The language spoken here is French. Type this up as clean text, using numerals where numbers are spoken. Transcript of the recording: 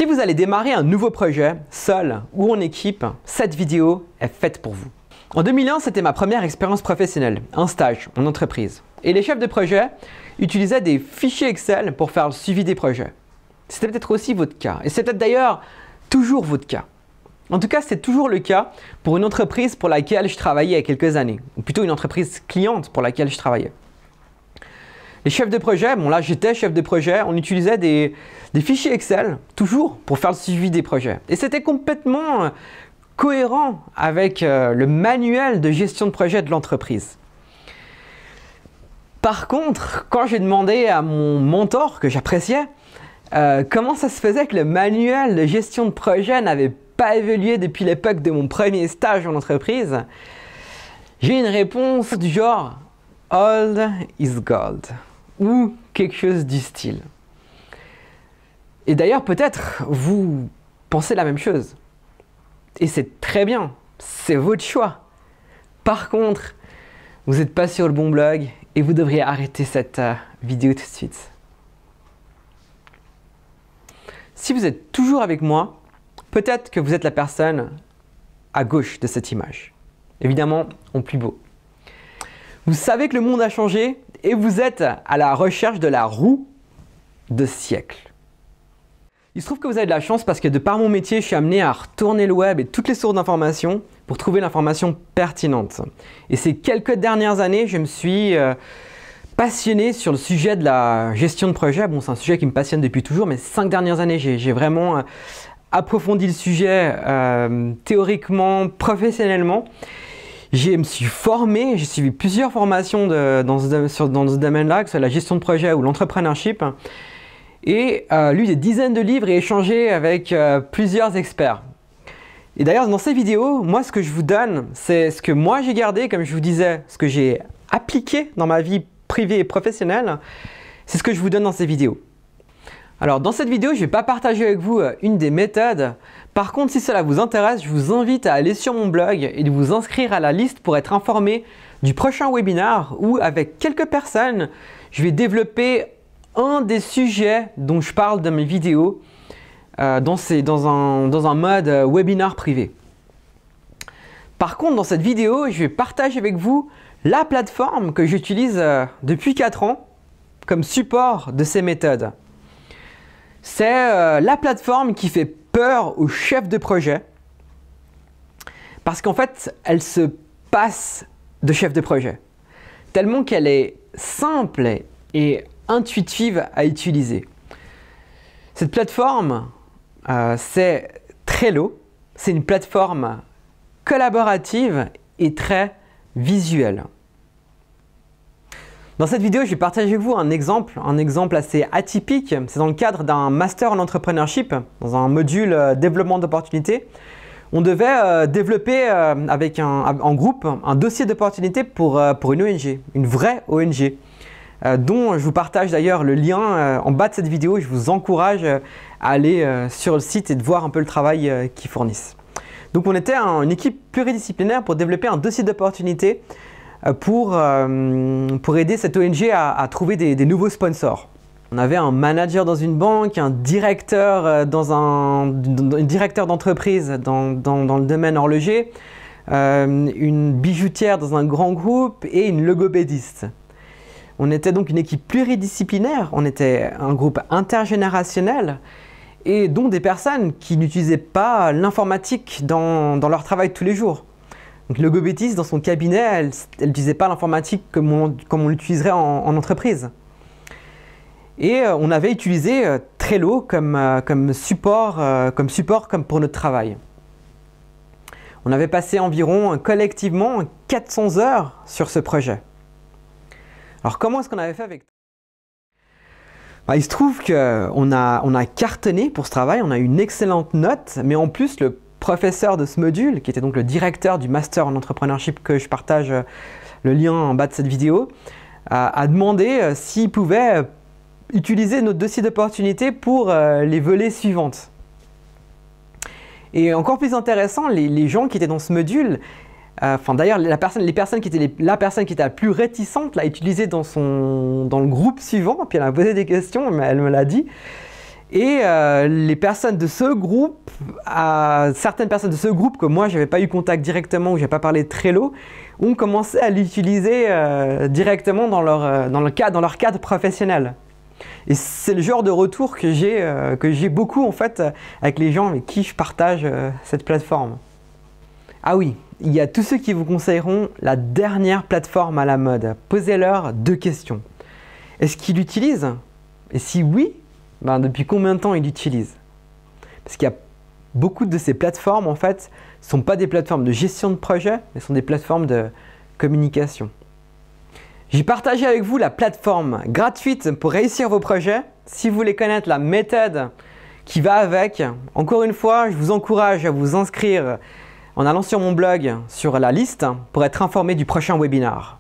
Si vous allez démarrer un nouveau projet, seul ou en équipe, cette vidéo est faite pour vous. En 2001, c'était ma première expérience professionnelle, un stage en entreprise. Et les chefs de projet utilisaient des fichiers Excel pour faire le suivi des projets. C'était peut-être aussi votre cas, et c'est peut-être d'ailleurs toujours votre cas. En tout cas, c'est toujours le cas pour une entreprise pour laquelle je travaillais il y a quelques années, ou plutôt une entreprise cliente pour laquelle je travaillais. Les chefs de projet, bon là j'étais chef de projet, on utilisait des fichiers Excel, toujours pour faire le suivi des projets. Et c'était complètement cohérent avec le manuel de gestion de projet de l'entreprise. Par contre, quand j'ai demandé à mon mentor, que j'appréciais, comment ça se faisait que le manuel de gestion de projet n'avait pas évolué depuis l'époque de mon premier stage en entreprise, j'ai une réponse du genre « Old is gold » ou quelque chose du style. Et d'ailleurs, peut-être vous pensez la même chose. Et c'est très bien, c'est votre choix. Par contre, vous n'êtes pas sur le bon blog et vous devriez arrêter cette vidéo tout de suite. Si vous êtes toujours avec moi, peut-être que vous êtes la personne à gauche de cette image. Évidemment, en plus beau. Vous savez que le monde a changé et vous êtes à la recherche de la roue de siècle. Il se trouve que vous avez de la chance parce que de par mon métier, je suis amené à retourner le web et toutes les sources d'informations pour trouver l'information pertinente. Et ces quelques dernières années, je me suis passionné sur le sujet de la gestion de projet. Bon, c'est un sujet qui me passionne depuis toujours, mais ces 5 dernières années, j'ai vraiment approfondi le sujet théoriquement, professionnellement. Je me suis formé, j'ai suivi plusieurs formations dans ce domaine-là, que ce soit la gestion de projet ou l'entrepreneurship, et lu des dizaines de livres et échangé avec plusieurs experts. Et d'ailleurs, dans ces vidéos, moi, ce que je vous donne, c'est ce que moi j'ai gardé, comme je vous disais, ce que j'ai appliqué dans ma vie privée et professionnelle, c'est ce que je vous donne dans ces vidéos. Alors, dans cette vidéo, je ne vais pas partager avec vous une des méthodes. Par contre, si cela vous intéresse, je vous invite à aller sur mon blog et de vous inscrire à la liste pour être informé du prochain webinaire où, avec quelques personnes, je vais développer un des sujets dont je parle dans mes vidéos dans un mode webinaire privé. Par contre, dans cette vidéo, je vais partager avec vous la plateforme que j'utilise depuis 4 ans comme support de ces méthodes. C'est la plateforme qui fait peur aux chefs de projet parce qu'en fait, elle se passe de chef de projet tellement qu'elle est simple et intuitive à utiliser. Cette plateforme, c'est Trello. C'est une plateforme collaborative et très visuelle. Dans cette vidéo, je vais partager avec vous un exemple assez atypique. C'est dans le cadre d'un master en entrepreneurship, dans un module développement d'opportunités. On devait développer en groupe un dossier d'opportunité pour une ONG, une vraie ONG, dont je vous partage d'ailleurs le lien en bas de cette vidéo. Je vous encourage à aller sur le site et de voir un peu le travail qu'ils fournissent. Donc on était une équipe pluridisciplinaire pour développer un dossier d'opportunité pour aider cette ONG à trouver des nouveaux sponsors. On avait un manager dans une banque, un directeur directeur d'entreprise dans le domaine horloger, une bijoutière dans un grand groupe et une logopédiste. On était donc une équipe pluridisciplinaire, on était un groupe intergénérationnel et dont des personnes qui n'utilisaient pas l'informatique dans leur travail de tous les jours. Donc, le logopédiste, dans son cabinet, elle n'utilisait pas l'informatique comme on l'utiliserait en entreprise. Et on avait utilisé Trello comme support pour notre travail. On avait passé environ collectivement 400 heures sur ce projet. Alors comment est-ce qu'on avait fait avec il se trouve qu'on a cartonné pour ce travail, on a eu une excellente note, mais en plus le professeur de ce module, qui était donc le directeur du master en entrepreneurship que je partage le lien en bas de cette vidéo, a demandé s'il pouvait utiliser notre dossier d'opportunité pour les volets suivantes. Et encore plus intéressant, les gens qui étaient dans ce module, d'ailleurs la personne qui était la plus réticente l'a utilisé dans le groupe suivant, puis elle a posé des questions, mais elle me l'a dit. Et les personnes de ce groupe, certaines personnes de ce groupe que moi je n'avais pas eu contact directement ou je n'ai pas parlé de Trello, ont commencé à l'utiliser directement dans leur cadre professionnel. Et c'est le genre de retour que j'ai beaucoup en fait avec les gens avec qui je partage cette plateforme. Ah oui, il y a tous ceux qui vous conseilleront la dernière plateforme à la mode. Posez-leur 2 questions. Est-ce qu'ils l'utilisent? Et si oui, depuis combien de temps ils l'utilisent? Parce qu'il y a beaucoup de ces plateformes en fait ne sont pas des plateformes de gestion de projet, mais sont des plateformes de communication. J'ai partagé avec vous la plateforme gratuite pour réussir vos projets. Si vous voulez connaître la méthode qui va avec, encore une fois, je vous encourage à vous inscrire en allant sur mon blog sur la liste pour être informé du prochain webinaire.